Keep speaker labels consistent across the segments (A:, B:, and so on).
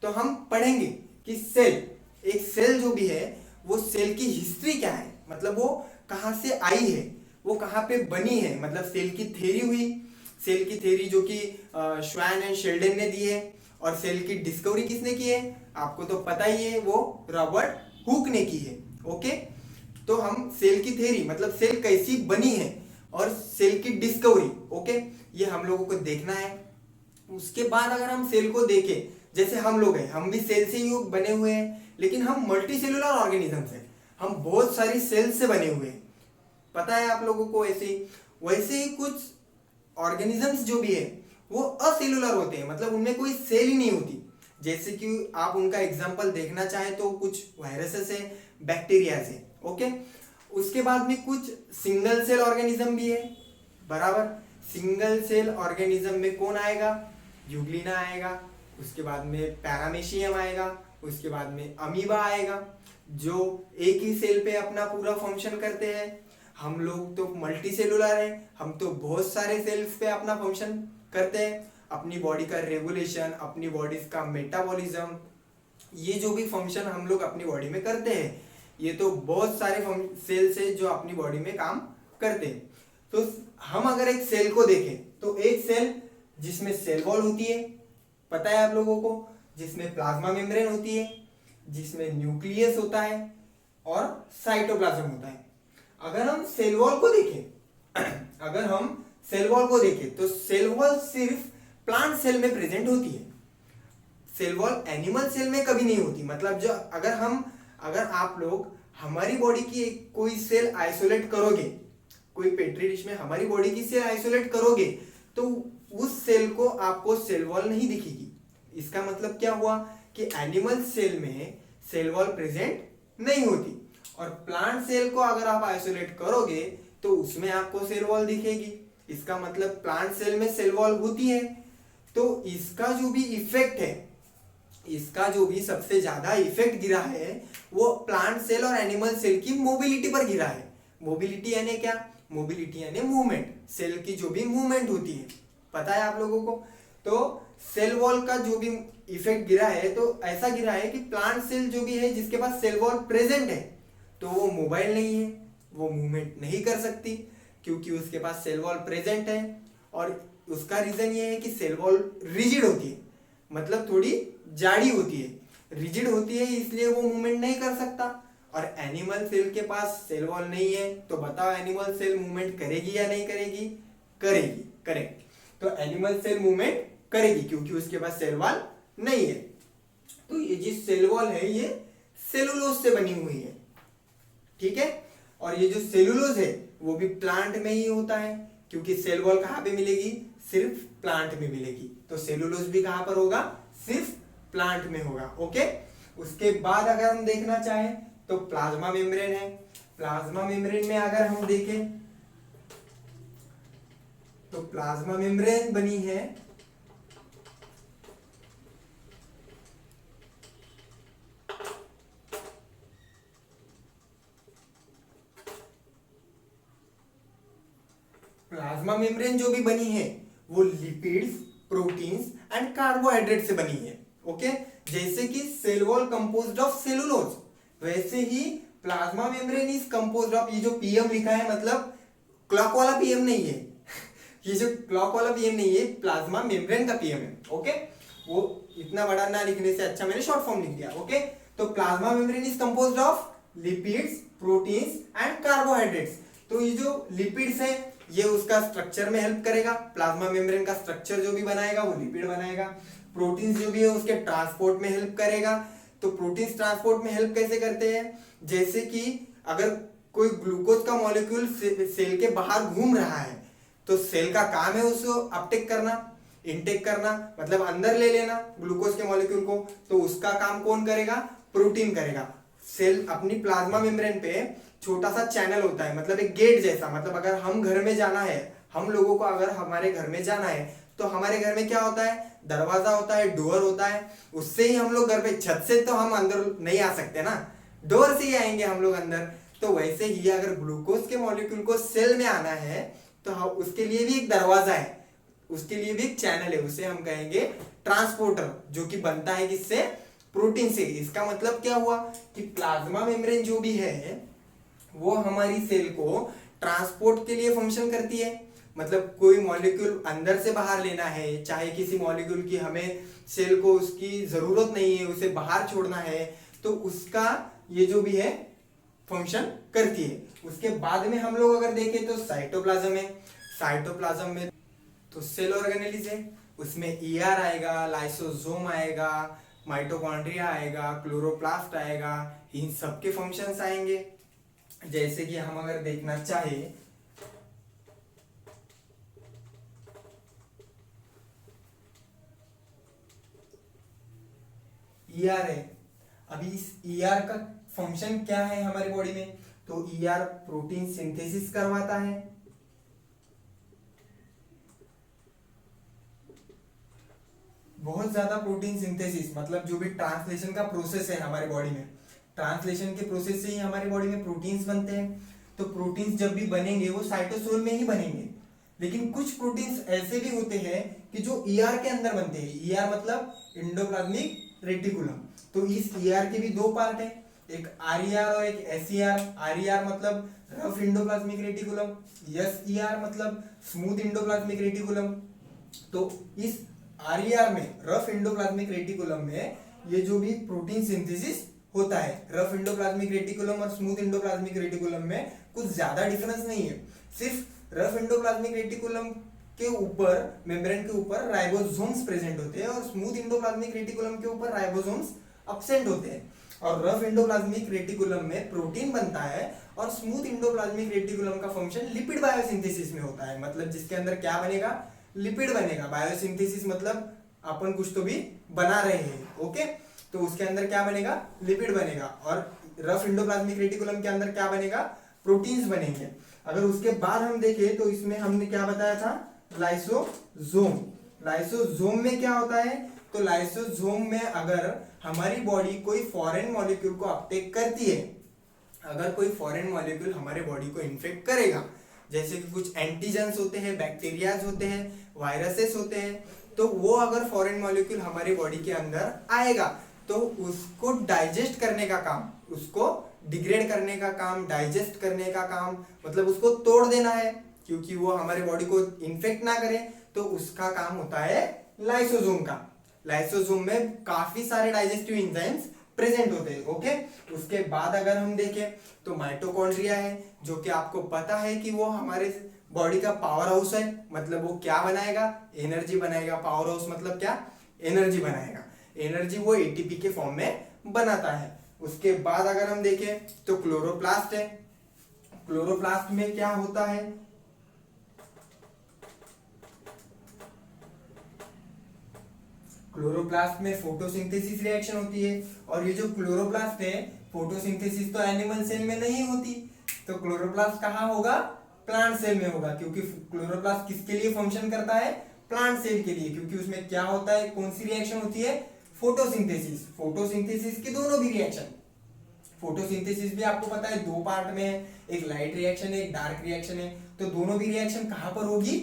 A: तो हम पढ़ेंगे कि सेल, एक सेल जो भी है वो सेल की हिस्ट्री क्या है, मतलब वो कहाँ से आई है, वो कहाँ पे बनी है, मतलब सेल की थ्योरी हुई, सेल की थ्योरी जो कि श्वान एंड शेल्डन ने दी है, और सेल की डिस्कवरी किसने की है, आपको तो पता ही है, वो रॉबर्ट हुक ने की है। ओके, तो हम सेल की थ्योरी मतलब सेल कैसी बनी है और सेल की डिस्कवरी, ओके, ये हम लोगों को देखना है। उसके बाद अगर हम सेल को देखें, जैसे हम लोग हैं, हम भी सेल से ही बने हुए हैं, लेकिन हम मल्टी सेलुलर ऑर्गेनिजम्स हैं, हम बहुत सारी सेल से बने हुए हैं, पता है आप लोगों को। वैसे ही कुछ ऑर्गेनिजम्स जो भी है वो असेलुलर होते हैं, मतलब उनमें कोई सेल ही नहीं होती। जैसे कि आप उनका एग्जांपल देखना चाहें तो कुछ वायरसेस है, बैक्टीरिया है, ओके। उसके बाद में कुछ सिंगल सेल ऑर्गेनिज्म भी है, बराबर। सिंगल सेल ऑर्गेनिज्म में कौन आएगा, यूग्लिना आएगा, उसके बाद में पैरामेशियम आएगा, उसके बाद में अमीबा आएगा, जो एक ही सेल पे अपना पूरा फंक्शन करते हैं। हम लोग तो मल्टी सेलुलर है, हम तो बहुत सारे सेल्स पे अपना फंक्शन करते हैं, अपनी बॉडी का रेगुलेशन, अपनी बॉडी का मेटाबॉलिज्म, ये जो भी फंक्शन हम लोग अपनी बॉडी में करते हैं, ये तो बहुत सारे सेल्स है जो अपनी बॉडी में काम करते हैं। तो हम अगर एक सेल को देखें तो एक सेल जिसमें सेल वॉल होती है, पता है आप लोगों को, जिसमें प्लाज्मा मेम्ब्रेन होती है, जिसमें न्यूक्लियस होता है और साइटोप्लाज्म होता है। अगर हम सेल वॉल को देखें अगर हम सेल वॉल को देखें तो सेल वॉल सिर्फ प्लांट सेल में प्रेजेंट होती है, सेल वॉल एनिमल सेल में कभी नहीं होती। मतलब जो अगर आप लोग हमारी बॉडी की कोई सेल आइसोलेट करोगे, कोई पेट्री डिश में हमारी बॉडी की सेल आइसोलेट करोगे, तो उस सेल को आपको सेल वॉल नहीं दिखेगी। इसका मतलब क्या हुआ कि एनिमल सेल में सेल वॉल प्रेजेंट नहीं होती, और प्लांट सेल को अगर आप आइसोलेट करोगे तो उसमें आपको सेल वॉल दिखेगी। इसका मतलब प्लांट सेल में सेल वॉल होती है। तो इसका जो भी इफेक्ट है, इसका जो भी सबसे ज्यादा इफेक्ट गिरा है वो प्लांट सेल और एनिमल सेल की मोबिलिटी पर गिरा है। मोबिलिटी यानी क्या, मोबिलिटी यानी मूवमेंट, सेल की जो भी मूवमेंट होती है, पता है आप लोगों को। तो सेल वॉल का जो भी इफेक्ट गिरा है, तो ऐसा गिरा है कि प्लांट सेल जो भी है जिसके पास सेल वॉल प्रेजेंट है, तो वो मोबाइल नहीं है, वो मूवमेंट नहीं कर सकती, क्योंकि उसके पास सेल वॉल प्रेजेंट है। और उसका रीजन ये है कि सेल वॉल रिजिड होती है, मतलब थोड़ी जाड़ी होती है, रिजिड होती है, इसलिए वो मूवमेंट नहीं कर सकता। और एनिमल सेल के पास सेल वॉल नहीं है, तो बताओ एनिमल सेल मूवमेंट करेगी या नहीं करेगी, करेगी, करेक्ट। तो एनिमल सेल मूवमेंट करेगी क्योंकि उसके पास सेल वॉल नहीं है। तो ये जो सेल वॉल है ये सेलुलोज से बनी हुई है, ठीक है। और ये जो सेलुलोज है वो भी प्लांट में ही होता है, क्योंकि सेल वॉल कहाँ पे मिलेगी, सिर्फ प्लांट में मिलेगी। तो सेलुलोज भी कहाँ पर होगा, सिर्फ प्लांट में होगा, ओके। उसके बाद अगर हम देखना चाहें तो प्लाज्मा मेम्ब्रेन है। प्लाज्मा मेम्ब्रेन में अगर हम देखें तो प्लाज्मा मेम्ब्रेन बनी है प्लाज्मा मेम्ब्रेन जो भी बनी है वो लिपिड्स, प्रोटीन्स एंड कार्बोहाइड्रेट से बनी है, ओके। जैसे कि cell wall composed of cellulose, वैसे ही plasma membrane is composed of, ये जो पीएम लिखा है मतलब क्लॉक वाला पीएम नहीं है ये जो क्लॉक वाला पीएम नहीं है, प्लाज्मा मेम्ब्रेन का पीएम है, ओके। वो इतना बड़ा ना लिखने से अच्छा मैंने शॉर्ट फॉर्म लिख दिया, ओके। तो plasma membrane is composed of lipids, proteins and carbohydrates. तो ये जो लिपिड्स है ये उसका स्ट्रक्चर में हेल्प करेगा, प्लाज्मा मेम्ब्रेन का स्ट्रक्चर जो भी बनाएगा वो लिपिड बनाएगा। प्रोटीन्स जो भी है उसके ट्रांसपोर्ट में हेल्प करेगा। तो प्रोटीन्स ट्रांसपोर्ट में हेल्प कैसे करते हैं, जैसे कि अगर कोई ग्लूकोज का मॉलिक्यूल सेल के बाहर घूम रहा है तो सेल का काम है उसको अपटेक करना, इनटेक करना, मतलब अंदर ले लेना ग्लूकोज के मॉलिक्यूल को। तो उसका काम कौन करेगा, प्रोटीन करेगा। सेल अपनी प्लाज्मा मेम्ब्रेन पे छोटा सा चैनल होता है, मतलब एक गेट जैसा, मतलब अगर हम घर में जाना है, हम लोगों को अगर हमारे घर में जाना है तो हमारे घर में क्या होता है, दरवाजा होता है, डोर होता है, उससे ही हम लोग घर पे, छत से तो हम अंदर नहीं आ सकते ना, डोर से ही आएंगे हम लोग अंदर। तो वैसे ही अगर ग्लूकोज के मॉलिक्यूल को सेल में आना है तो उसके लिए भी एक दरवाजा है, उसके लिए भी एक चैनल है, उसे हम कहेंगे ट्रांसपोर्टर, जो कि बनता है किससे? प्रोटीन से। इसका मतलब क्या हुआ कि प्लाज्मा मेम्ब्रेन जो भी है वो हमारी सेल को ट्रांसपोर्ट के लिए फंक्शन करती है। मतलब कोई मॉलिक्यूल अंदर से बाहर लेना है, चाहे किसी मॉलिक्यूल की हमें सेल को उसकी जरूरत नहीं है, उसे बाहर छोड़ना है, तो उसका ये जो भी है फंक्शन करती है। उसके बाद में हम लोग अगर देखें तो साइटोप्लाज्म है। साइटोप्लाज्म में तो सेल ऑर्गेनेलिस है, उसमें ईआर आएगा, लाइसोसोम आएगा, माइटोकॉन्ड्रिया आएगा, क्लोरोप्लास्ट आएगा, इन सबके फंक्शंस आएंगे। जैसे कि हम अगर देखना चाहे ईआर है, अभी इस ईआर का फंक्शन क्या है हमारी बॉडी में? तो ईआर प्रोटीन सिंथेसिस करवाता है, बहुत ज्यादा प्रोटीन सिंथेसिस, मतलब जो भी ट्रांसलेशन का प्रोसेस है हमारी बॉडी में, ट्रांसलेशन के प्रोसेस से ही हमारी बॉडी में प्रोटीन्स बनते हैं। तो प्रोटीन्स जब भी बनेंगे वो साइटोसोल में ही बनेंगे, लेकिन कुछ प्रोटीन्स ऐसे भी होते हैं कि जो ईआर के अंदर बनते हैं। ईआर मतलब एंडोप्लाज्मिक रेटिकुलम। तो इस ईआर के भी दो पार्ट है, एक आरईआर और एक एसईआर। आरईआर मतलब रफ एंडोप्लाज्मिक रेटिकुलम, एसईआर मतलब स्मूथ एंडोप्लाज्मिक रेटिकुलम। तो इस आरईआर में, रफ एंडोप्लाज्मिक रेटिकुलम में, ये जो भी प्रोटीन सिंथेसिस होता है, रफ एंडोप्लाज्मिक रेटिकुलम और स्मूथ एंडोप्लाज्मिक रेटिकुलम में कुछ ज्यादा डिफरेंस नहीं है। सिर्फ रफ एंडोप्लाज्मिक रेटिकुलम के ऊपर, मेम्ब्रेन के ऊपर राइबोसोम्स प्रेजेंट होते हैं और स्मूथ एंडोप्लाज्मिक रेटिकुलम के ऊपर राइबोसोम्स एब्सेंट होते हैं। और रफ एंडोप्लाज्मिक रेटिकुलम में प्रोटीन बनता है और स्मूथ एंडोप्लाज्मिक रेटिकुलम का फंक्शन लिपिड बायोसिंथेसिस में होता है। मतलब जिसके अंदर क्या बनेगा? लिपिड बनेगा। बायोसिंथेसिस मतलब अपन कुछ तो भी बना रहे हैं, ओके? तो उसके अंदर क्या बनेगा? लिपिड बनेगा। और रफ एंडोप्लाज्मिक रेटिकुलम के अंदर क्या बनेगा? प्रोटीन्स बनेंगे। अगर उसके बाद हम देखें तो इसमें हमने क्या बताया था? लाइसोसोम। लाइसोसोम में क्या होता है? तो लाइसोसोम में अगर हमारी बॉडी कोई फॉरेन मॉलिक्यूल को अपटेक करती है, अगर कोई फॉरेन मॉलिक्यूल हमारे बॉडी को इन्फेक्ट करेगा, जैसे कि कुछ एंटीजेंस होते हैं, बैक्टीरियाज होते हैं, वायरसेस होते हैं, तो वो अगर फॉरेन मॉलिक्यूल हमारी बॉडी के अंदर आएगा तो उसको डाइजेस्ट करने का काम, उसको डिग्रेड करने का काम, डाइजेस्ट करने का काम, मतलब उसको तोड़ देना है, क्योंकि वो हमारे बॉडी को इन्फेक्ट ना करे, तो उसका काम होता है लाइसोसोम का। लाइसोसोम में काफी सारे डाइजेस्टिव एंजाइम्स प्रेजेंट होते हैं, ओके? उसके बाद अगर हम देखें तो माइटोकॉन्ड्रिया है, जो कि आपको पता है कि वो हमारे बॉडी का पावर हाउस है। मतलब वो क्या बनाएगा? एनर्जी बनाएगा। पावर हाउस मतलब क्या? एनर्जी बनाएगा। एनर्जी वो एटीपी के फॉर्म में बनाता है। उसके बाद अगर हम देखें तो क्लोरोप्लास्ट है। क्लोरोप्लास्ट में क्या होता है? क्लोरोप्लास्ट में फोटोसिंथेसिस रिएक्शन होती है। और ये जो क्लोरोप्लास्ट है, फोटोसिंथेसिस तो एनिमल सेल में नहीं होती, तो क्लोरोप्लास्ट कहाँ होगा? प्लांट सेल में होगा। क्योंकि क्लोरोप्लास्ट किसके लिए फंक्शन करता है? प्लांट सेल के लिए। क्योंकि उसमें क्या होता है? कौन सी रिएक्शन होती है? फोटोसिंथेसिस। फोटोसिंथेसिस की दोनों भी रिएक्शन, फोटोसिंथेसिस भी आपको पता है दो पार्ट में है, एक लाइट रिएक्शन है, एक डार्क रिएक्शन है। तो दोनों भी रिएक्शन कहां पर होगी?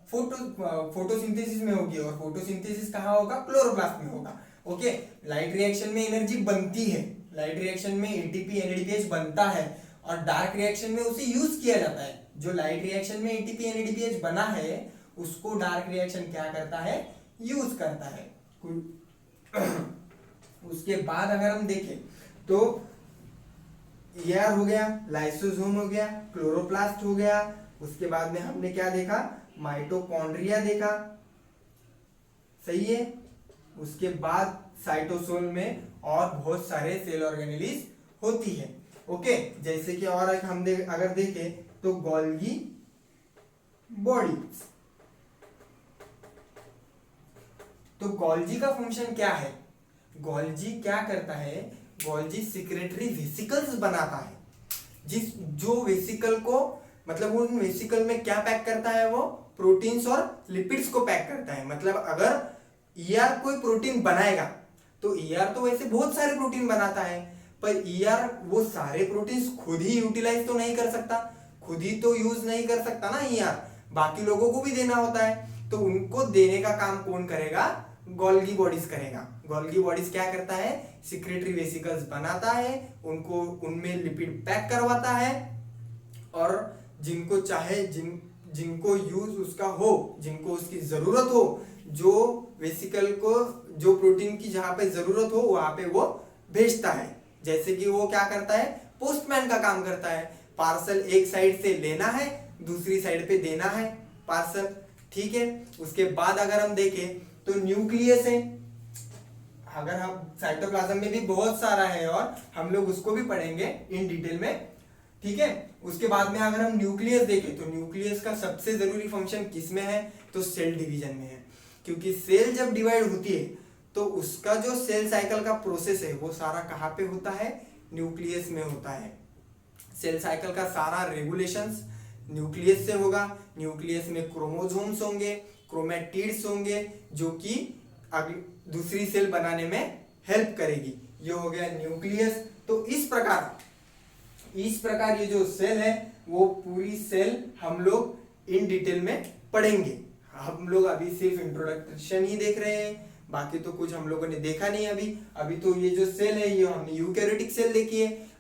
A: फोटोसिंथेसिस में होगी। और फोटोसिंथेसिस कहां होगा? क्लोरोप्लास्ट में होगा, ओके? लाइट रिएक्शन में एनर्जी बनती है, लाइट रिएक्शन में एटीपी एनएडीपीएच बनता है, और डार्क रिएक्शन में उसे यूज किया जाता है। जो लाइट रिएक्शन में एटीपी एनएडीपीएच बना है उसको डार्क रिएक्शन क्या करता है? यूज करता है। उसके बाद अगर हम देखें तो ईआर हो गया, लाइसोसोम हो गया, क्लोरोप्लास्ट हो गया। उसके बाद में हमने क्या देखा? माइटोकॉन्ड्रिया देखा, सही है? उसके बाद साइटोसोल में और बहुत सारे सेल ऑर्गेनेलिस होती है, ओके? जैसे कि और हम अगर देखें तो गोल्गी बॉडी। तो गोल्जी का फंक्शन क्या है? गोल्जी क्या करता है? गोल्जी सिक्रेटरी वेसिकल्स बनाता है, जो वेसिकल को, मतलब उन वेसिकल में क्या पैक करता है? वो प्रोटीन्स और लिपिड्स को पैक करता है। मतलब अगर ईआर कोई प्रोटीन बनाएगा तो ईआर तो वैसे बहुत सारे प्रोटीन बनाता है, पर ईआर वो सारे प्रोटीन्स खुद ही यूटिलाइज तो नहीं कर सकता, खुद ही तो यूज नहीं कर सकता ना ईआर। बाकी लोगों को भी देना होता है, तो उनको देने का काम कौन करेगा? गोल्गी बॉडीज करेगा। गोल्गी बॉडीज क्या करता है? सिक्रेटरी वेसिकल्स बनाता है, उनको उनमें लिपिड पैक करवाता है, और जिनको चाहे जिनको यूज उसका हो, जिनको उसकी जरूरत हो, जो वेसिकल को जो प्रोटीन की जहां पे जरूरत हो वहां पे वो भेजता है। जैसे कि वो क्या करता है? पोस्टमैन का काम करता है। पार्सल एक साइड से लेना है, दूसरी साइड पे देना है पार्सल, ठीक है। उसके बाद अगर हम देखें तो न्यूक्लियस है, अगर हम साइटोप्लाज्म में भी बहुत सारा है और हम लोग उसको भी पढ़ेंगे इन डिटेल में, ठीक है। उसके बाद में अगर हम न्यूक्लियस देखें तो न्यूक्लियस का सबसे जरूरी फंक्शन किसमें है? तो सेल डिवीजन में है, क्योंकि सेल जब डिवाइड होती है तो उसका जो सेल साइकिल का प्रोसेस है वो सारा कहाँ पे होता है? न्यूक्लियस में होता है। सेल साइकिल का सारा रेगुलेशंस न्यूक्लियस से होगा। न्यूक्लियस में क्रोमोसोम्स होंगे, क्रोमैटिड्स होंगे, जो कि दूसरी सेल बनाने में हेल्प करेगी। ये हो गया न्यूक्लियस। तो इस प्रकार ये जो सेल है वो पूरी सेल हम लोग इन डिटेल में पढ़ेंगे। हम लोग अभी सिर्फ इंट्रोडक्शन ही देख रहे हैं, बाकी तो कुछ हम लोगों ने देखा नहीं अभी तो ये जो सेल है ये हमने यूकैरियोटिक सेल देखी है।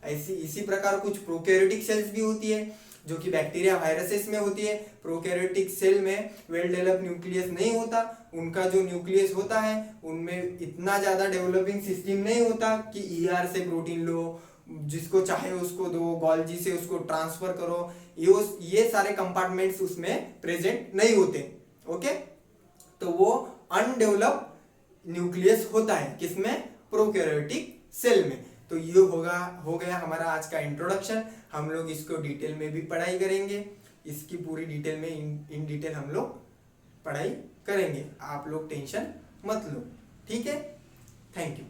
A: इसी प्रकार कुछ प्रोकैरियोटिक सेल्स भी होती है जो कि बैक्टीरिया वायरसेस में होती है। प्रोकैरियोटिक सेल में वेल डेवलप न्यूक्लियस नहीं होता, उनका जो न्यूक्लियस होता है उनमें इतना ज्यादा डेवलपिंग सिस्टम नहीं होता कि ईआर से प्रोटीन लो, जिसको चाहे उसको दो, गोल्जी से उसको ट्रांसफर करो, ये सारे कंपार्टमेंट्स उसमें प्रेजेंट नहीं होते। ओके, तो वो अनडेवलप न्यूक्लियस होता है किसमें? प्रोकैरियोटिक सेल में। तो ये हो गया हमारा आज का इंट्रोडक्शन। हम लोग इसको डिटेल में भी पढ़ाई करेंगे, इसकी पूरी डिटेल में इन डिटेल हम लोग पढ़ाई करेंगे। आप लोग टेंशन मत लो, ठीक है। Thank you.